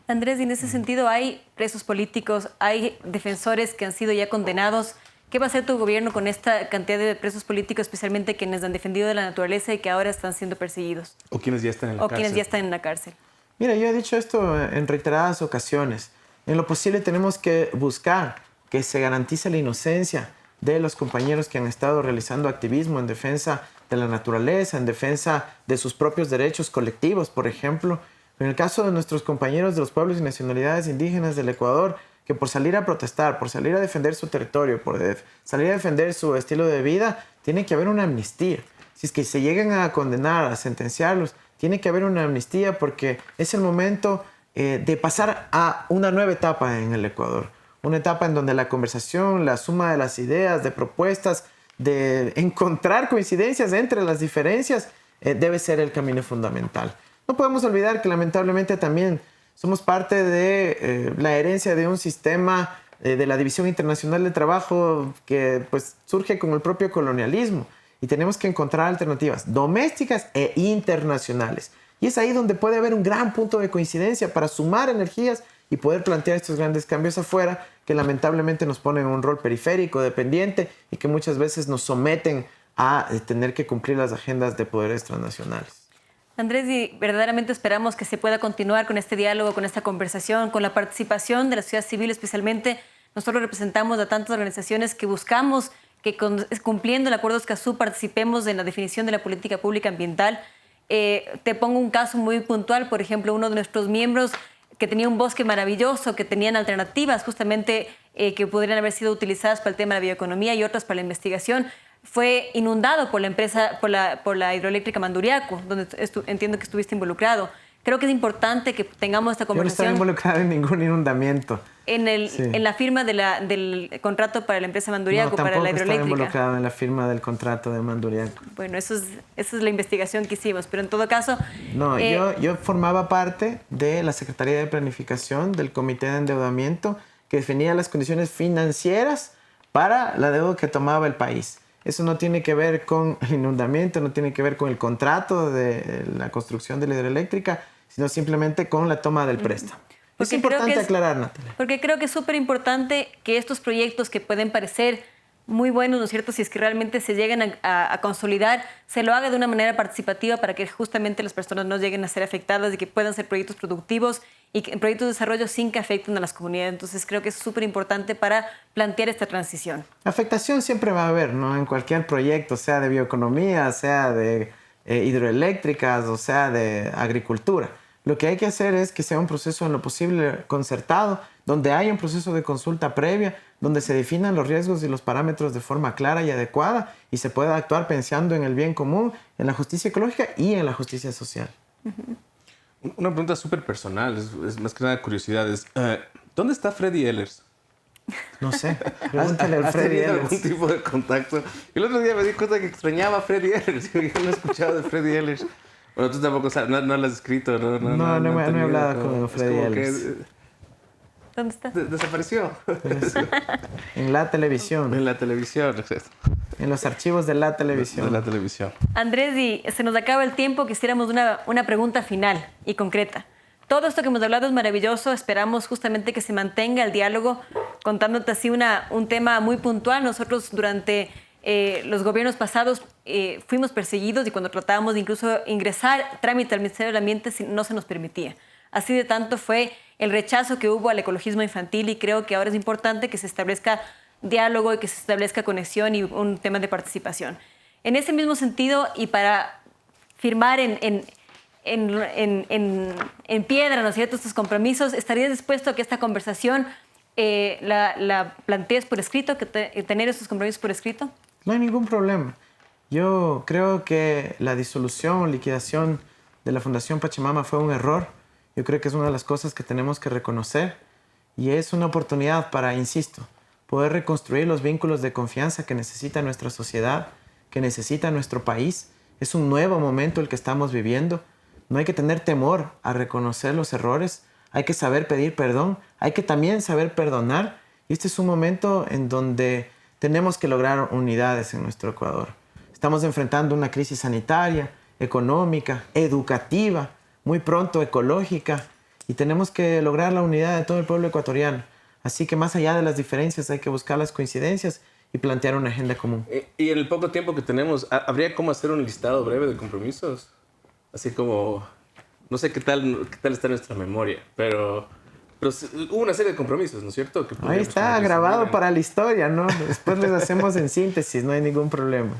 Andrés, y en ese sentido hay presos políticos, hay defensores que han sido ya condenados ¿Qué va a hacer tu gobierno con esta cantidad de presos políticos, especialmente quienes han defendido de la naturaleza y que ahora están siendo perseguidos? O quienes ya están en la O cárcel. quienes ya están en la cárcel. Mira, yo he dicho esto en reiteradas ocasiones. En lo posible tenemos que buscar que se garantice la inocencia de los compañeros que han estado realizando activismo en defensa de la naturaleza, en defensa de sus propios derechos colectivos, por ejemplo. En el caso de nuestros compañeros de los pueblos y nacionalidades indígenas del Ecuador, que por salir a protestar, por salir a defender su territorio, por salir a defender su estilo de vida, tiene que haber una amnistía. Si es que se llegan a condenar, a sentenciarlos, tiene que haber una amnistía porque es el momento de pasar a una nueva etapa en el Ecuador. Una etapa en donde la conversación, la suma de las ideas, de propuestas, de encontrar coincidencias entre las diferencias, debe ser el camino fundamental. No podemos olvidar que lamentablemente también somos parte de la herencia de un sistema de la División Internacional del Trabajo que pues, surge con el propio colonialismo y tenemos que encontrar alternativas domésticas e internacionales. Y es ahí donde puede haber un gran punto de coincidencia para sumar energías y poder plantear estos grandes cambios afuera que lamentablemente nos ponen en un rol periférico, dependiente y que muchas veces nos someten a tener que cumplir las agendas de poderes transnacionales. Andrés, y verdaderamente esperamos que se pueda continuar con este diálogo, con esta conversación, con la participación de la sociedad civil especialmente. Nosotros representamos a tantas organizaciones que buscamos que cumpliendo el Acuerdo Escazú participemos en la definición de la política pública ambiental. Te pongo un caso muy puntual, por ejemplo, uno de nuestros miembros que tenía un bosque maravilloso, que tenían alternativas justamente que podrían haber sido utilizadas para el tema de la bioeconomía y otras para la investigación, fue inundado por la empresa, por la hidroeléctrica Manduriaco, donde entiendo que estuviste involucrado. Creo que es importante que tengamos esta conversación. Yo no estaba involucrado en ningún inundamiento. En la firma del contrato para la empresa Manduriaco, para la hidroeléctrica. No, tampoco estaba involucrado en la firma del contrato de Manduriaco. Bueno, esa es la investigación que hicimos, pero en todo caso... No, yo formaba parte de la Secretaría de Planificación del Comité de Endeudamiento que definía las condiciones financieras para la deuda que tomaba el país. Eso no tiene que ver con el inundamiento, no tiene que ver con el contrato de la construcción de la hidroeléctrica, sino simplemente con la toma del préstamo. Es importante aclarar, Natalia. Porque creo que es súper importante que estos proyectos que pueden parecer muy buenos, ¿no es cierto?, si es que realmente se llegan a consolidar, se lo haga de una manera participativa para que justamente las personas no lleguen a ser afectadas y que puedan ser proyectos productivos y proyectos de desarrollo sin que afecten a las comunidades. Entonces creo que es súper importante para plantear esta transición. Afectación siempre va a haber, ¿no? En cualquier proyecto, sea de bioeconomía, sea de hidroeléctricas o sea de agricultura. Lo que hay que hacer es que sea un proceso en lo posible concertado, donde haya un proceso de consulta previa, donde se definan los riesgos y los parámetros de forma clara y adecuada y se pueda actuar pensando en el bien común, en la justicia ecológica y en la justicia social. Una pregunta súper personal, es más que nada curiosidad. ¿Dónde está Freddy Ehlers? No sé, pregúntale al Freddy Ehlers. ¿Algún tipo de contacto? El otro día me di cuenta que extrañaba a Freddy Ehlers. Yo no he escuchado de Freddy Ehlers. Bueno, tú tampoco sabes, no lo has escrito. No he hablado con Freddy Ehlers. ¿Dónde está? Desapareció. En la televisión. En la televisión, exacto. En los archivos de la televisión. De la televisión. Andrés, y se nos acaba el tiempo, quisiéramos una pregunta final y concreta. Todo esto que hemos hablado es maravilloso, esperamos justamente que se mantenga el diálogo, contándote así un tema muy puntual. Nosotros durante los gobiernos pasados fuimos perseguidos y cuando tratábamos de incluso ingresar trámite al Ministerio del Ambiente no se nos permitía. Así de tanto fue el rechazo que hubo al ecologismo infantil y creo que ahora es importante que se establezca diálogo y que se establezca conexión y un tema de participación. En ese mismo sentido y para firmar en piedra, ¿no es cierto?, estos compromisos, ¿estarías dispuesto a que esta conversación la plantees por escrito, que tener estos compromisos por escrito? No hay ningún problema. Yo creo que la disolución o liquidación de la Fundación Pachamama fue un error. Yo creo que es una de las cosas que tenemos que reconocer y es una oportunidad para, insisto, poder reconstruir los vínculos de confianza que necesita nuestra sociedad, que necesita nuestro país. Es un nuevo momento el que estamos viviendo. No hay que tener temor a reconocer los errores. Hay que saber pedir perdón. Hay que también saber perdonar. Y este es un momento en donde tenemos que lograr unidades en nuestro Ecuador. Estamos enfrentando una crisis sanitaria, económica, educativa, muy pronto ecológica, y tenemos que lograr la unidad de todo el pueblo ecuatoriano. Así que más allá de las diferencias hay que buscar las coincidencias y plantear una agenda común. Y en el poco tiempo que tenemos, ¿habría cómo hacer un listado breve de compromisos? Así como, no sé qué tal está nuestra memoria, pero hubo una serie de compromisos, ¿no es cierto? Ahí está grabado para la historia, ¿no? Después les hacemos en síntesis, no hay ningún problema.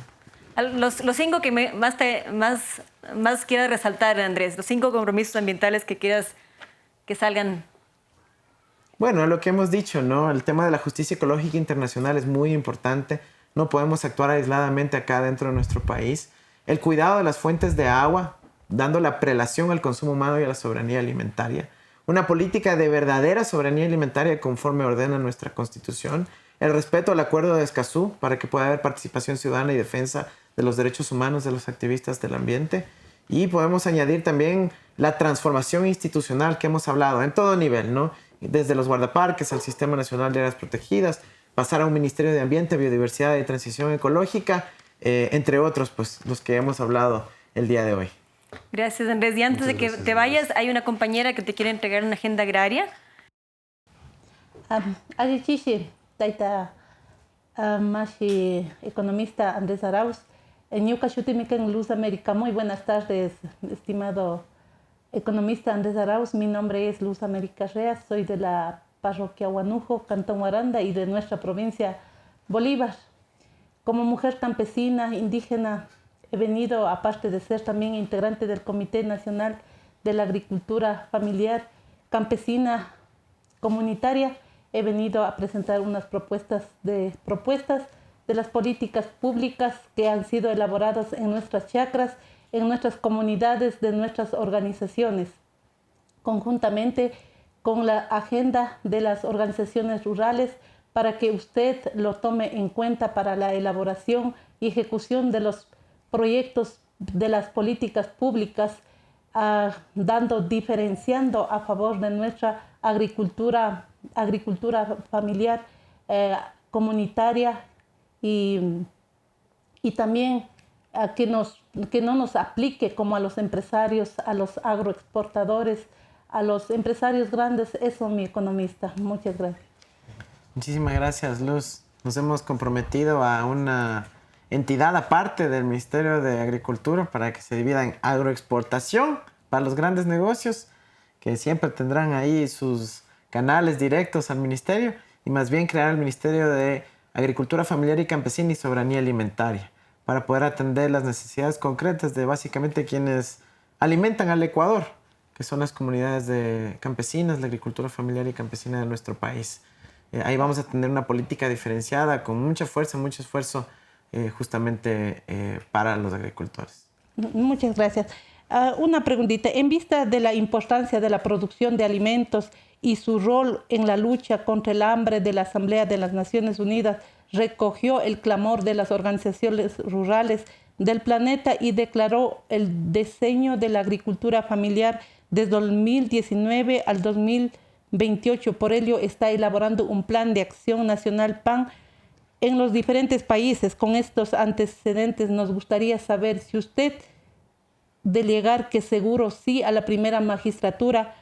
Los 5 que más quieras resaltar, Andrés, los 5 compromisos ambientales que quieras que salgan. Bueno, lo que hemos dicho, ¿no? El tema de la justicia ecológica internacional es muy importante. No podemos actuar aisladamente acá dentro de nuestro país. El cuidado de las fuentes de agua, dando la prelación al consumo humano y a la soberanía alimentaria. Una política de verdadera soberanía alimentaria conforme ordena nuestra Constitución. El respeto al Acuerdo de Escazú para que pueda haber participación ciudadana y defensa de los derechos humanos de los activistas del ambiente. Y podemos añadir también la transformación institucional que hemos hablado en todo nivel, ¿no? Desde los guardaparques al Sistema Nacional de Áreas Protegidas, pasar a un Ministerio de Ambiente, Biodiversidad y Transición Ecológica, entre otros, pues los que hemos hablado el día de hoy. Gracias, Andrés. Y antes de que te vayas, hay una compañera que te quiere entregar una agenda agraria. Chichi, taita mashi economista Andrés Arauz. Ñuka Shutimikan Luz América. Muy buenas tardes, estimado economista Andrés Arauz. Mi nombre es Luz América Reas, soy de la parroquia Huanujo, Cantón Huaranda y de nuestra provincia Bolívar. Como mujer campesina, indígena, he venido, aparte de ser también integrante del Comité Nacional de la Agricultura Familiar Campesina Comunitaria, he venido a presentar unas propuestas de las políticas públicas que han sido elaboradas en nuestras chacras, en nuestras comunidades, de nuestras organizaciones, conjuntamente con la agenda de las organizaciones rurales, para que usted lo tome en cuenta para la elaboración y ejecución de los proyectos de las políticas públicas, diferenciando a favor de nuestra agricultura familiar, comunitaria, y también que no nos aplique como a los empresarios, a los agroexportadores, a los empresarios grandes. Eso, mi economista. Muchas gracias. Muchísimas gracias, Luz. Nos hemos comprometido a una entidad aparte del Ministerio de Agricultura para que se divida en agroexportación para los grandes negocios, que siempre tendrán ahí sus canales directos al ministerio, y más bien crear el Ministerio de Agricultura Familiar y Campesina y Soberanía Alimentaria, para poder atender las necesidades concretas de básicamente quienes alimentan al Ecuador, que son las comunidades de campesinas, la agricultura familiar y campesina de nuestro país. Ahí vamos a tener una política diferenciada con mucha fuerza, mucho esfuerzo, justamente para los agricultores. Muchas gracias. Una preguntita. En vista de la importancia de la producción de alimentos y su rol en la lucha contra el hambre, de la Asamblea de las Naciones Unidas recogió el clamor de las organizaciones rurales del planeta y declaró el diseño de la agricultura familiar desde 2019 al 2028. Por ello, está elaborando un plan de acción nacional PAN en los diferentes países. Con estos antecedentes, nos gustaría saber si usted, de llegar que seguro sí a la primera magistratura,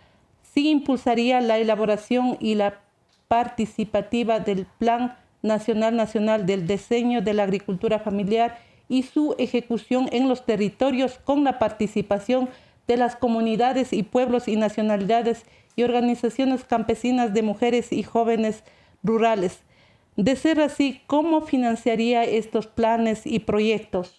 sí impulsaría la elaboración y la participativa del Plan Nacional del Diseño de la Agricultura Familiar y su ejecución en los territorios con la participación de las comunidades y pueblos y nacionalidades y organizaciones campesinas de mujeres y jóvenes rurales. De ser así, ¿cómo financiaría estos planes y proyectos?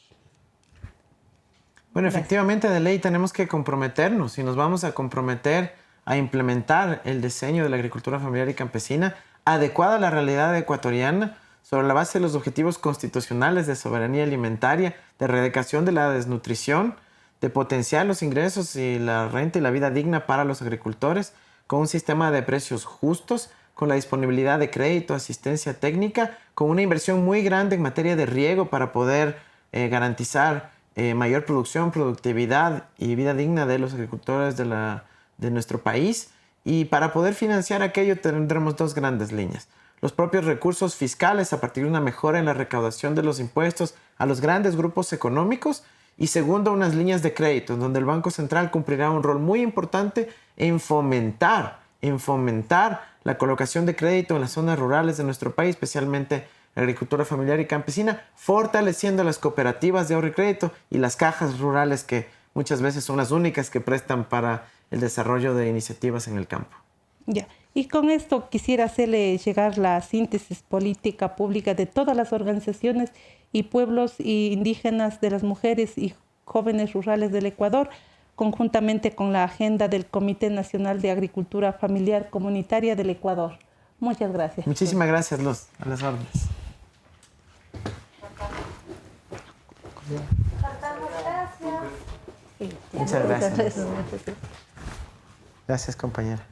Bueno, efectivamente, de ley tenemos que comprometernos, y nos vamos a comprometer a implementar el diseño de la agricultura familiar y campesina adecuada a la realidad ecuatoriana, sobre la base de los objetivos constitucionales de soberanía alimentaria, de erradicación de la desnutrición, de potenciar los ingresos y la renta y la vida digna para los agricultores, con un sistema de precios justos, con la disponibilidad de crédito, asistencia técnica, con una inversión muy grande en materia de riego para poder garantizar mayor producción, productividad y vida digna de los agricultores de nuestro país. Y para poder financiar aquello tendremos dos grandes líneas: los propios recursos fiscales a partir de una mejora en la recaudación de los impuestos a los grandes grupos económicos, y segundo, unas líneas de crédito en donde el Banco Central cumplirá un rol muy importante en fomentar la colocación de crédito en las zonas rurales de nuestro país, especialmente agricultura familiar y campesina, fortaleciendo las cooperativas de ahorro y crédito y las cajas rurales que muchas veces son las únicas que prestan para el desarrollo de iniciativas en el campo. Ya. Y con esto quisiera hacerle llegar la síntesis política pública de todas las organizaciones y pueblos indígenas, de las mujeres y jóvenes rurales del Ecuador, conjuntamente con la agenda del Comité Nacional de Agricultura Familiar Comunitaria del Ecuador. Muchas gracias. Muchísimas gracias, Luz. A las órdenes. Muchas gracias. Gracias, compañera.